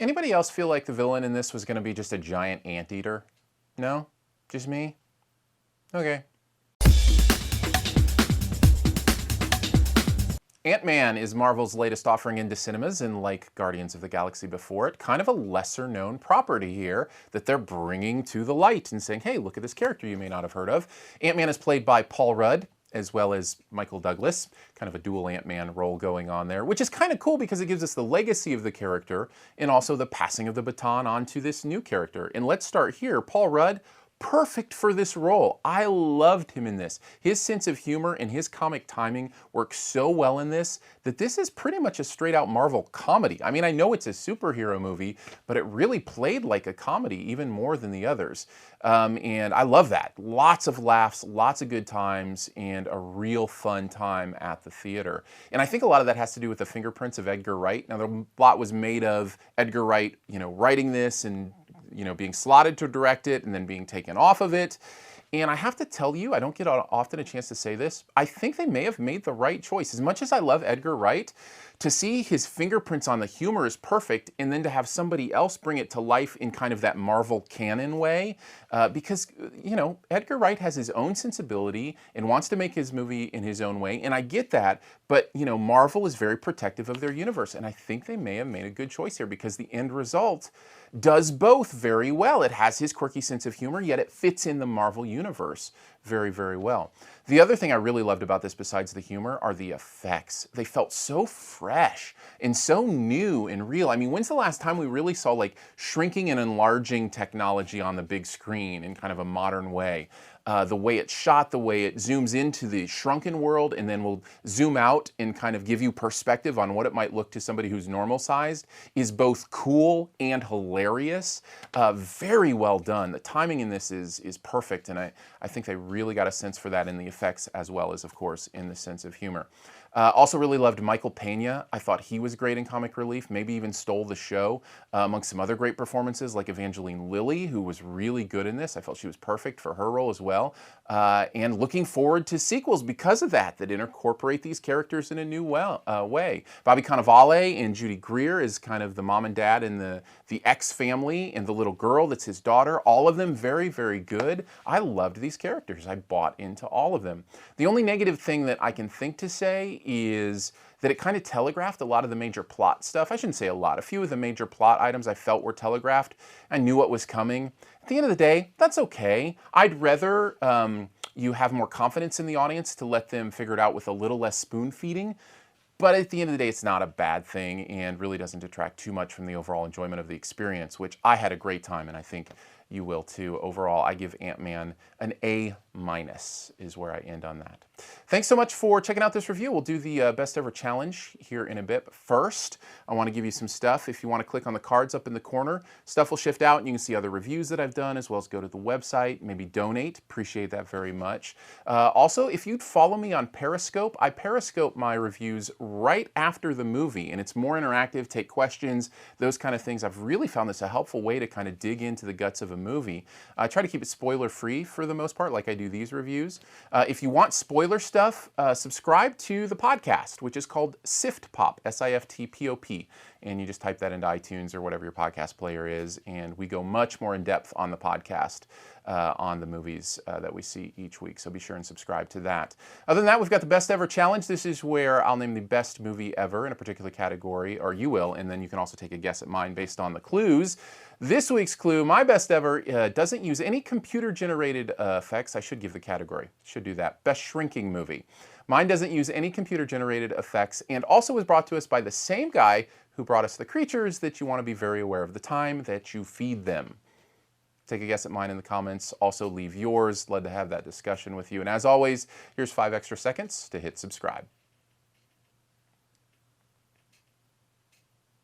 Anybody else feel like the villain in this was going to be just a giant anteater? No? Just me? Okay. Ant-Man is Marvel's latest offering into cinemas, and like Guardians of the Galaxy before it, kind of a lesser-known property here that they're bringing to the light and saying, hey, look at this character you may not have heard of. Ant-Man is played by Paul Rudd, as well as Michael Douglas, kind of a dual Ant-Man role going on there, which is kind of cool because it gives us the legacy of the character and also the passing of the baton onto this new character. And let's start here. Paul Rudd, perfect for this role. I loved him in this. His sense of humor and his comic timing work so well in this that this is pretty much a straight out Marvel comedy. I mean, I know it's a superhero movie, but it really played like a comedy even more than the others. And I love that. Lots of laughs, lots of good times, and a real fun time at the theater. And I think a lot of that has to do with the fingerprints of Edgar Wright. Now, a lot was made of Edgar Wright, writing this and being slotted to direct it and then being taken off of it. And I have to tell you, I don't get often a chance to say this, I think they may have made the right choice. As much as I love Edgar Wright, to see his fingerprints on the humor is perfect, and then to have somebody else bring it to life in kind of that Marvel canon way, because, Edgar Wright has his own sensibility and wants to make his movie in his own way, and I get that, but, Marvel is very protective of their universe, and I think they may have made a good choice here because the end result does both very well. It has his quirky sense of humor, yet it fits in the Marvel universe very, very well. The other thing I really loved about this, besides the humor, are the effects. They felt so fresh and so new and real. I mean, when's the last time we really saw like shrinking and enlarging technology on the big screen in kind of a modern way? The way it's shot, the way it zooms into the shrunken world and then will zoom out and kind of give you perspective on what it might look to somebody who's normal sized is both cool and hilarious. Very well done. The timing in this is perfect, and I think they really got a sense for that in the effects as well as, of course, in the sense of humor. Also really loved Michael Pena. I thought he was great in comic relief, maybe even stole the show amongst some other great performances like Evangeline Lilly, who was really good in this. I felt she was perfect for her role as well. And looking forward to sequels because of that incorporate these characters in a new way. Bobby Cannavale and Judy Greer is kind of the mom and dad and the X family and the little girl that's his daughter. All of them very, very good. I loved these characters. I bought into all of them. The only negative thing that I can think to say is that it kind of telegraphed a lot of the major plot stuff. I shouldn't say a lot. A few of the major plot items I felt were telegraphed. I knew what was coming. At the end of the day, that's okay. I'd rather you have more confidence in the audience to let them figure it out with a little less spoon feeding. But at the end of the day, it's not a bad thing and really doesn't detract too much from the overall enjoyment of the experience, which I had a great time, and I think you will too. Overall, I give Ant-Man an A- is where I end on that. Thanks so much for checking out this review. We'll do the best ever challenge here in a bit. But first, I want to give you some stuff. If you want to click on the cards up in the corner, stuff will shift out and you can see other reviews that I've done, as well as go to the website, maybe donate. Appreciate that very much. Also, if you'd follow me on Periscope, I Periscope my reviews right after the movie, and it's more interactive, take questions, those kind of things. I've really found this a helpful way to kind of dig into the guts of a movie. I try to keep it spoiler-free for the most part, like I do these reviews. If you want spoiler stuff, subscribe to the podcast, which is called SiftPop, S-I-F-T-P-O-P. And you just type that into iTunes or whatever your podcast player is, and we go much more in depth on the podcast on the movies that we see each week. So be sure and subscribe to that. Other than that, we've got the best ever challenge. This is where I'll name the best movie ever in a particular category, or you will, and then you can also take a guess at mine based on the clues. This week's clue, my best ever, doesn't use any computer-generated effects. I should give the category. Should do that. Best shrinking movie. Mine doesn't use any computer-generated effects and also was brought to us by the same guy who brought us the creatures that you want to be very aware of the time that you feed them. Take a guess at mine in the comments. Also leave yours. Love to have that discussion with you. And as always, here's 5 extra seconds to hit subscribe.